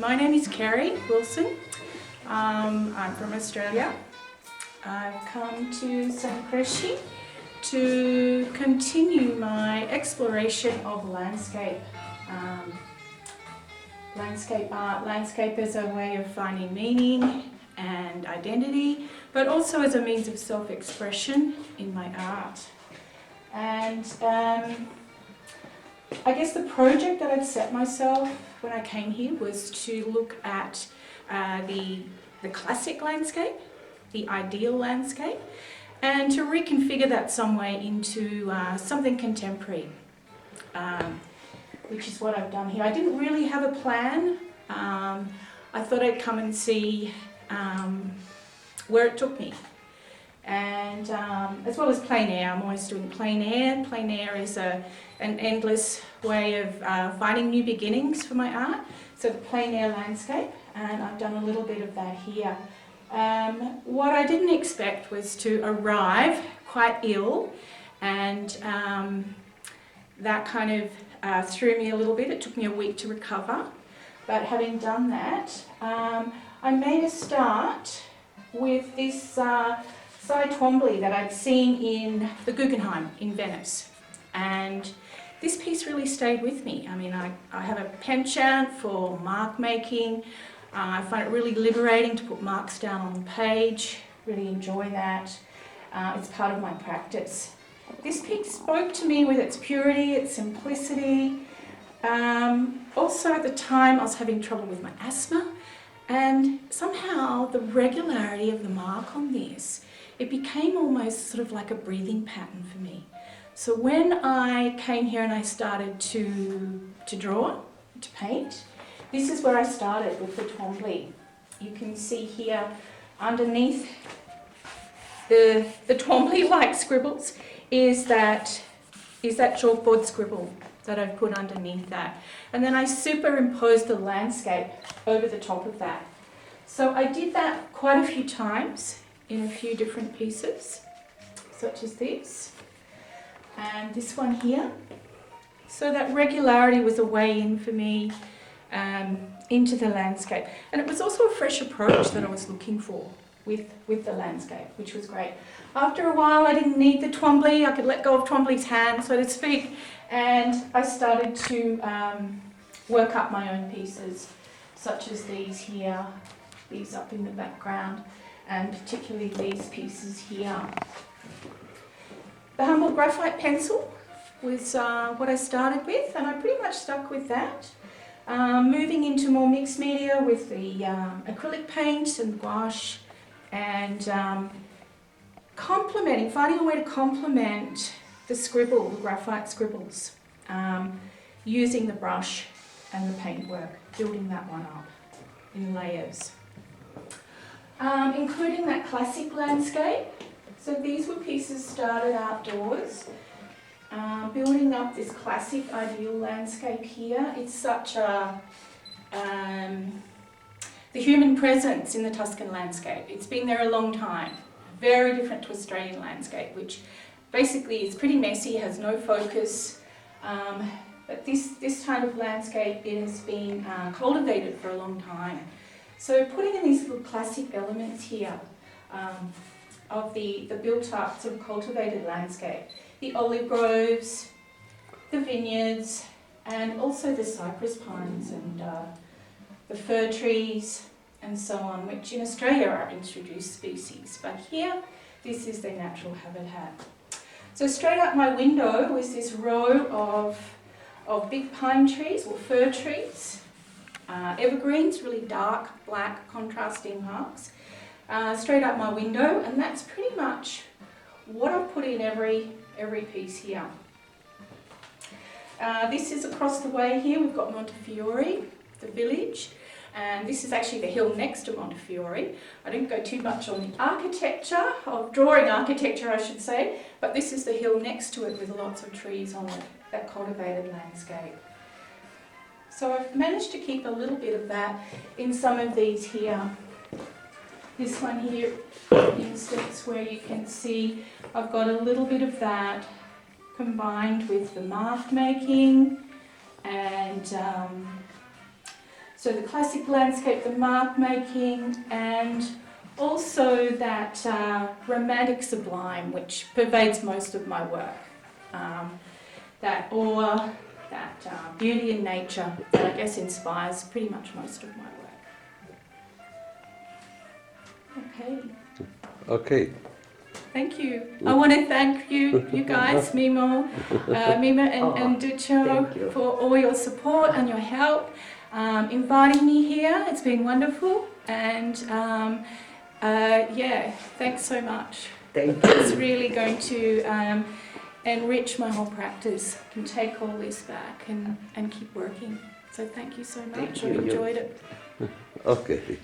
My name is Kerry Wilson. I'm from Australia. I've come to Cresci to continue my exploration of landscape. Landscape art, landscape as a way of finding meaning and identity, but also as a means of self-expression in my art. And I guess the project that I'd set myself when I came here was to look at the classic landscape, the ideal landscape, and to reconfigure that some way into something contemporary, which is what I've done here. I didn't really have a plan. I thought I'd come and see where it took me. And as well as plein air, I'm always doing plein air. Plein air is an endless way of finding new beginnings for my art. So the plein air landscape, and I've done a little bit of that here. What I didn't expect was to arrive quite ill, and that kind of threw me a little bit. It took me a week to recover. But having done that, I made a start with this Cy Twombly that I'd seen in the Guggenheim in Venice. And this piece really stayed with me. I mean, I have a penchant for mark making. I find it really liberating to put marks down on the page. Really enjoy that. It's part of my practice. This piece spoke to me with its purity, its simplicity. Also at the time I was having trouble with my asthma, and somehow the regularity of the mark on this, it became almost sort of like a breathing pattern for me. So when I came here and I started to draw, to paint, this is where I started with the Twombly. You can see here underneath the Twombly-like scribbles is that chalkboard scribble that I've put underneath that. And then I superimposed the landscape over the top of that. So I did that quite a few times in a few different pieces, such as this, and this one here. So that regularity was a way in for me into the landscape. And it was also a fresh approach that I was looking for with the landscape, which was great. After a while, I didn't need the Twombly. I could let go of Twombly's hand, so to speak, and I started to work up my own pieces, such as these here, these up in the background, and particularly these pieces here. The humble graphite pencil was what I started with, and I pretty much stuck with that. Moving into more mixed media with the acrylic paint and gouache, and finding a way to complement the scribble, the graphite scribbles, using the brush and the paintwork, building that one up in layers. Including that classic landscape. So these were pieces started outdoors, building up this classic ideal landscape here. It's such a the human presence in the Tuscan landscape. It's been there a long time. Very different to Australian landscape, which basically is pretty messy, has no focus. But this kind of landscape, it has been cultivated for a long time. So putting in these little classic elements here of the built-up sort of cultivated landscape, the olive groves, the vineyards, and also the cypress pines and the fir trees and so on, which in Australia are introduced species, but here this is their natural habitat. So straight up my window was this row of big pine trees or fir trees, evergreens, really dark black contrasting marks, straight up my window, and that's pretty much what I've put in every piece here. This is across the way here. We've got Montefiore, the village, and this is actually the hill next to Montefiore. I didn't go too much on the architecture, of drawing architecture I should say, but this is the hill next to it with lots of trees on it, that cultivated landscape. So I've managed to keep a little bit of that in some of these here. This one here, for instance, where you can see I've got a little bit of that combined with the mark making and So the classic landscape, the mark making, and also that romantic sublime, which pervades most of my work. That awe, that beauty in nature, that I guess inspires pretty much most of my work. Okay. Okay. Thank you. I want to thank you guys, Mima and Duccio, for all your support and your help, inviting me here. It's been wonderful, and yeah, thanks so much. Thank you. It's really going to enrich my whole practice. I can take all this back and keep working. So thank you so much. Thank you. I've enjoyed it. Okay.